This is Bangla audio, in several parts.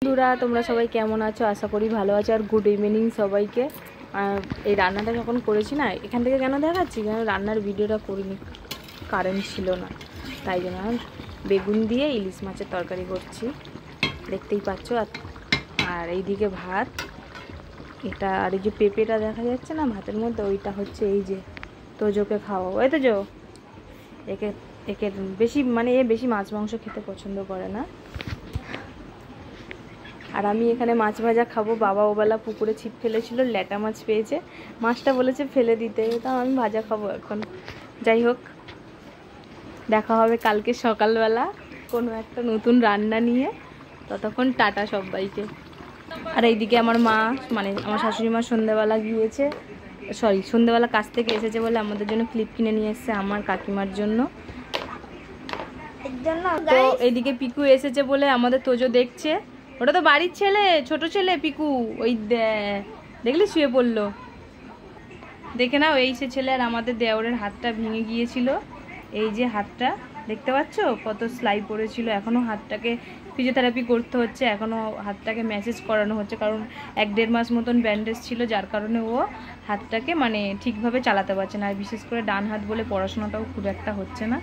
বন্ধুরা তোমরা সবাই কেমন আছো? আশা করি ভালো আছো। আর গুড ইভিনিং সবাইকে। এই রান্নাটা যখন করেছি না, এখান থেকে কেন দেখাচ্ছি, কেন রান্নার ভিডিওটা করিনি, কারেন্ট ছিল না, তাই জন্য বেগুন দিয়ে ইলিশ মাছের তরকারি করছি, দেখতেই পাচ্ছ। আর এইদিকে ভাত, এটা আর এই যে পেঁপেটা দেখা যাচ্ছে না ভাতের মধ্যে, ওইটা হচ্ছে এই যে তোজোকে খাওয়াবো। এই তোজো, একে একে বেশি মানে এ বেশি মাছ মাংস খেতে পছন্দ করে না। আর আমি এখানে মাছ ভাজা খাবো। বাবা ওবেলা পুকুরে ছিপ ফেলেছিল, ল্যাটা মাছ পেয়েছে, মাছটা বলেছে ফেলে দিতে, তা আমি ভাজা খাবো এখন। যাই হোক, দেখা হবে কালকে সকালবেলা কোনো একটা নতুন রান্না নিয়ে। ততক্ষণ টাটা সবাইকে। আর এইদিকে আমার মা, মানে আমার শাশুড়ি মা সন্ধ্যাবেলা গিয়েছে, সন্ধ্যাবেলা কাছ থেকে এসেছে বলে আমাদের জন্য ক্লিপ কিনে নিয়ে এসেছে, আমার কাকিমার জন্য। তো এইদিকে পিকু এসেছে বলে আমাদের তোজো দেখছে। ওটা তো বাড়ির ছেলে, ছোট ছেলে পিকু, ওই দেখলি শুয়ে পড়লো। দেখে নাও, এই সে ছেলে। আর আমাদের দেওরের হাতটা ভেঙে গিয়েছিল, এই যে হাতটা দেখতে পাচ্ছ কত সেলাই পড়েছিল, এখনও হাতটাকে ফিজিওথেরাপি করতে হচ্ছে, এখনও হাতটাকে ম্যাসেজ করানো হচ্ছে, কারণ 1-1.5 মাস মতন ব্যান্ডেজ ছিল, যার কারণে ও হাতটাকে মানে ঠিকভাবে চালাতে পারছে না। আর বিশেষ করে ডান হাত বলে পড়াশোনাটাও খুব একটা হচ্ছে না।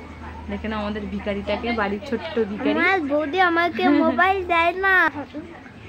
দেখে না আমাদের ভিখারিটাকে, বাড়ির ছোট্ট ভিখারি। আমার বৌদি আমাকে মোবাইল দেয় না।